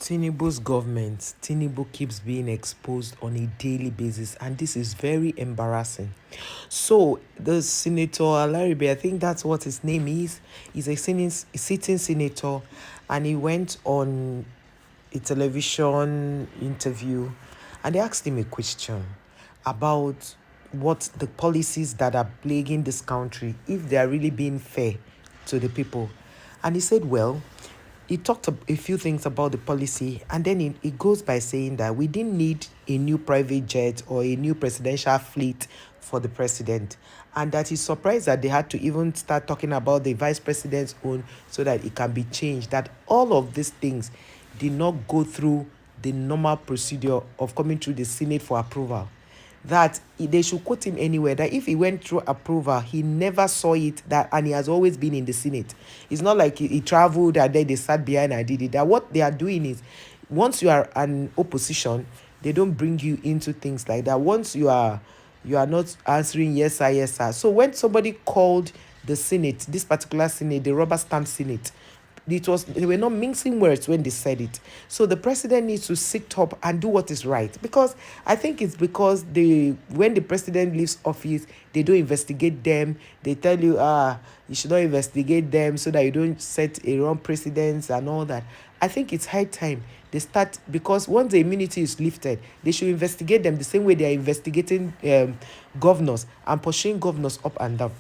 Tinubu's government, Tinubu keeps being exposed on a daily basis, and this is very embarrassing. So, the Senator Alaribe, I think that's what his name is, he's a sitting senator, and he went on a television interview and they asked him a question about what the policies that are plaguing this country, if they are really being fair to the people. And he said, well, he talked a few things about the policy, and then it goes by saying that we didn't need a new private jet or a new presidential fleet for the president, and that he's surprised that they had to even start talking about the vice president's own so that it can be changed, that all of these things did not go through the normal procedure of coming through the Senate for approval, that they should quote him anywhere, that if he went through approval, he never saw it, that, and he has always been in the Senate. It's not like he traveled and then they sat behind and did it. That what they are doing is, once you are an opposition, they don't bring you into things like that. Once you are not answering yes sir, yes sir. So when somebody called the Senate, this particular Senate, the rubber stamp Senate, they were not mincing words when they said it. So the president needs to sit up and do what is right, because I think it's because when the president leaves office, they don't investigate them. They tell you you should not investigate them so that you don't set a wrong precedence and all that. I think it's high time they start, because once the immunity is lifted, they should investigate them the same way they are investigating governors and pushing governors up and down.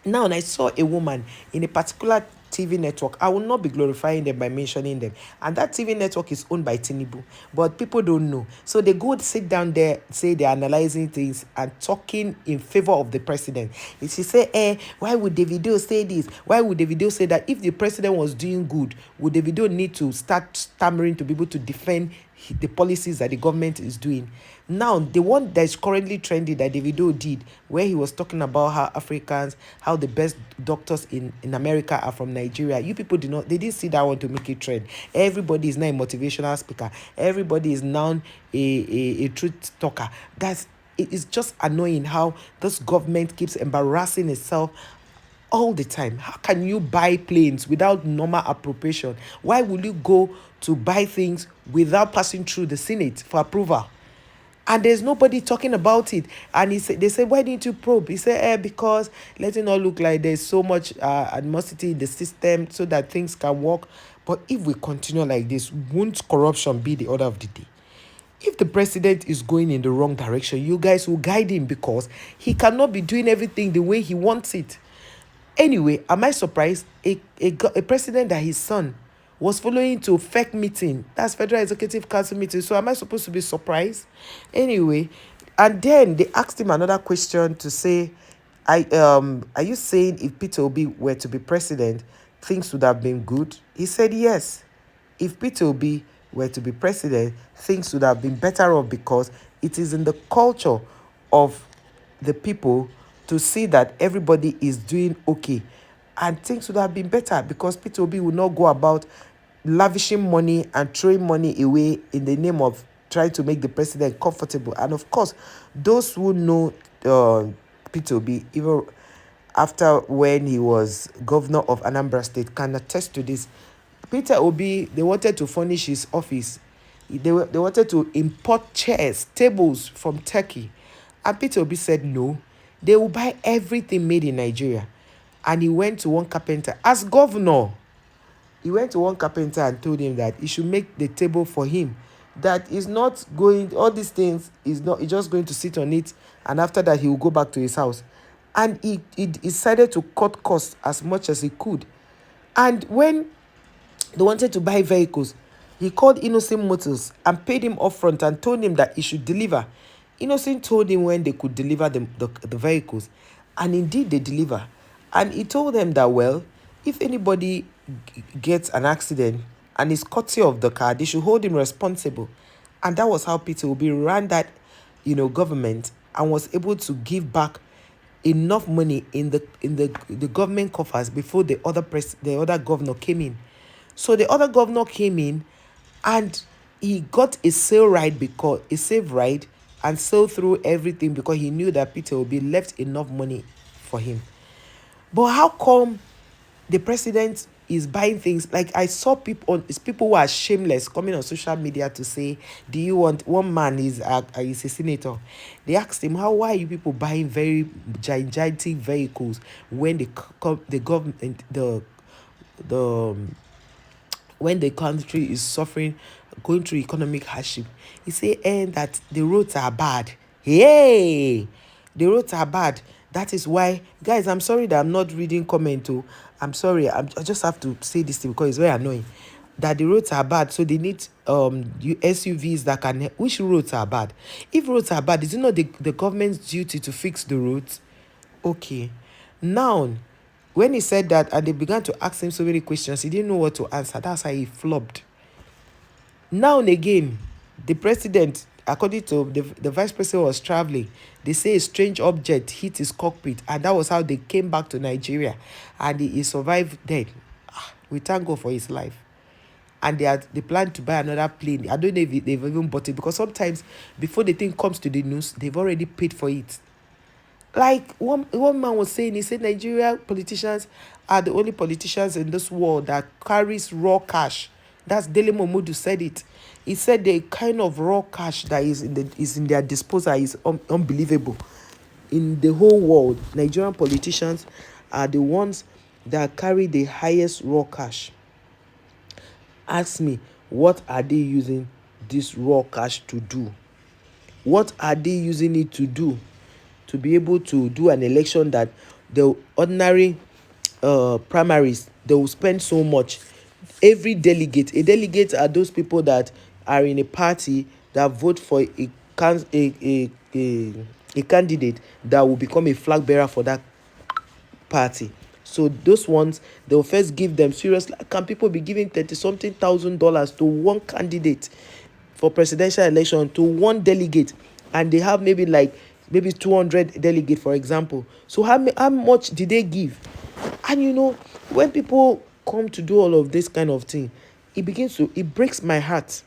Now, I saw a woman in a particular TV network. I will not be glorifying them by mentioning them. And that TV network is owned by Tinubu. But people don't know. So they go sit down there, say they're analyzing things and talking in favor of the president. And she say, why would Davido say this? Why would Davido say that? If the president was doing good, would Davido need to start stammering to be able to defend the policies that the government is doing? Now, the one that is currently trendy that Davido did, where he was talking about how the best doctors in America are from Nigeria. You people they didn't see that one to make it trend. Everybody is now a motivational speaker. Everybody is now a truth talker. It is just annoying how this government keeps embarrassing itself all the time. How can you buy planes without normal appropriation? Why will you go to buy things without passing through the Senate for approval? And there's nobody talking about it. And they said, why didn't you probe? He said, because let it not look like there's so much animosity in the system so that things can work. But if we continue like this, won't corruption be the order of the day? If the president is going in the wrong direction, you guys will guide him, because he cannot be doing everything the way he wants it. Anyway, am I surprised? A president that his son was following to fake meeting. That's Federal Executive Council meeting. So am I supposed to be surprised? Anyway, and then they asked him another question to say, are you saying if Peter Obi were to be president, things would have been good? He said yes. If Peter Obi were to be president, things would have been better off, because it is in the culture of the people to see that everybody is doing okay, and things would have been better, because Peter Obi will not go about lavishing money and throwing money away in the name of trying to make the president comfortable. And of course, those who know Peter Obi, even after when he was governor of Anambra State, can attest to this. Peter Obi, they wanted to furnish his office. They wanted to import chairs, tables from Turkey. And Peter Obi said no. They will buy everything made in Nigeria. And he went to one carpenter as governor. He went to one carpenter and told him that he should make the table for him. That is not going, all these things, he's just going to sit on it, and after that he will go back to his house. And he decided to cut costs as much as he could. And when they wanted to buy vehicles, he called Innocent Motors and paid him upfront and told him that he should deliver. Innocent told him when they could deliver the vehicles, and indeed they deliver. And he told them that, well, if anybody gets an accident and is courtesy of the car, they should hold him responsible. And that was how Peter Obi ran that, government, and was able to give back enough money in the government coffers before the other governor came in. So the other governor came in, and he got a safe ride and sailed through everything, because he knew that Peter Obi left enough money for him. But how come the president is buying things. Like I saw people who are shameless coming on social media to say, do you want, one man is a senator, they asked him, why are you people buying very gigantic vehicles when the government, the when the country is suffering, going through economic hardship? He say, and that the roads are bad. Hey, the roads are bad. That is why, guys, I'm sorry that I'm not reading comment. Oh, I'm sorry. I just have to say this thing because it's very annoying. That the roads are bad, so they need SUVs that can. Which roads are bad? If roads are bad, is it not the government's duty to fix the roads? Okay, now when he said that and they began to ask him so many questions, he didn't know what to answer. That's how he flopped. Now and again, the president, according to the vice president, was traveling. They say a strange object hit his cockpit, and that was how they came back to Nigeria, and he survived dead. We thank God for his life. And they plan to buy another plane. I don't know if they've even bought it, because sometimes before the thing comes to the news, they've already paid for it. Like one man was saying, he said Nigeria politicians are the only politicians in this world that carries raw cash. That's Dele Momodu said it. He said the kind of raw cash that is in their disposal is unbelievable. In the whole world, Nigerian politicians are the ones that carry the highest raw cash. Ask me, what are they using this raw cash to do? What are they using it to do? To be able to do an election that the ordinary primaries, they will spend so much. A delegate are those people that are in a party that vote for a candidate that will become a flag bearer for that party. So those ones, they'll first give them, seriously, can people be giving $30-something thousand to one candidate for presidential election, to one delegate, and they have maybe 200 delegates, for example? So how much did they give? And when people come to do all of this kind of thing, it breaks my heart.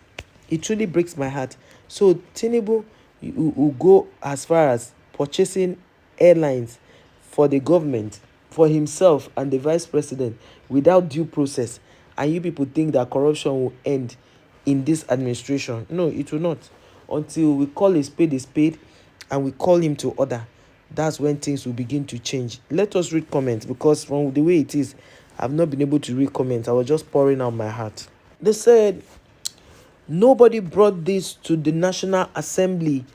It truly breaks my heart. So Tinubu will go as far as purchasing airlines for the government, for himself and the vice president, without due process. And you people think that corruption will end in this administration? No, it will not. Until we call a spade and we call him to order, that's when things will begin to change. Let us read comments, because from the way it is, I've not been able to read comments. I was just pouring out my heart. They said, nobody brought this to the National Assembly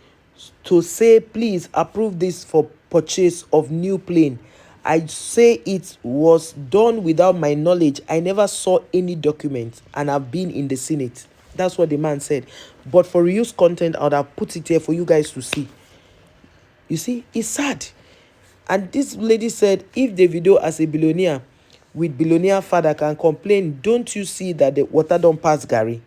to say, please approve this for purchase of new plane. I say it was done without my knowledge. I never saw any document, and I've been in the Senate. That's what the man said. But for reuse content, I would have put it here for you guys to see. You see, it's sad. And this lady said, if Davido as a billionaire with billionaire father can complain, don't you see that the water don't pass Gary?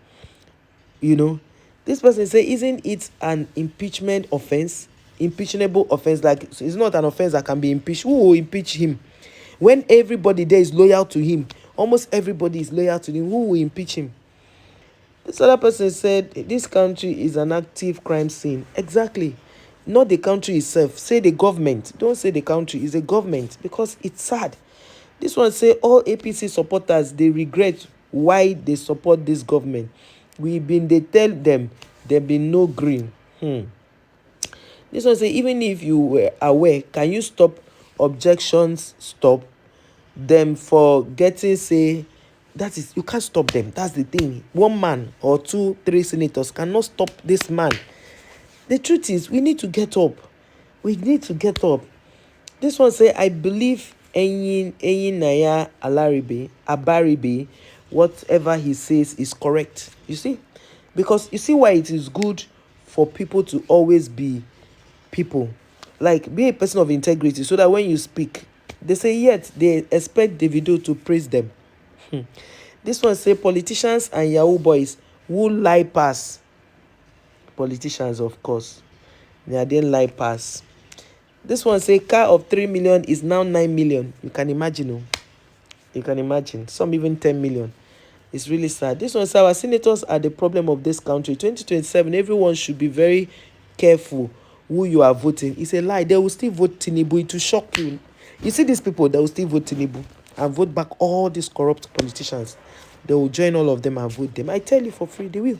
This person say, isn't it an impeachment offense? Impeachable offense? Like, it's not an offense that can be impeached. Who will impeach him? When everybody there is loyal to him, almost everybody is loyal to him, who will impeach him? This other person said, this country is an active crime scene. Exactly. Not the country itself. Say the government. Don't say the country. It's a government, because it's sad. This one say, all APC supporters, they regret why they support this government. They tell them there be no green. This one say, even if you were aware, can you stop objections? Stop them for getting say. That is, you can't stop them. That's the thing. One man or 2-3 senators cannot stop this man. The truth is, we need to get up. We need to get up. This one say, I believe Naya Abaribe, whatever he says is correct. You see? Because you see why it is good for people to always be people. Like, be a person of integrity, so that when you speak, they say, yet they expect Davido to praise them. This one say, politicians and Yahoo boys who lie pass. Politicians, of course. They didn't lie pass. This one say, car of 3 million is now 9 million. You can imagine. Oh. You can imagine. Some even 10 million. It's really sad. This one says, our senators are the problem of this country. 2027, everyone should be very careful who you are voting. It's a lie. They will still vote Tinubu. It will shock you. You see these people, they will still vote Tinubu. and vote back all these corrupt politicians. They will join all of them and vote them. I tell you for free, they will.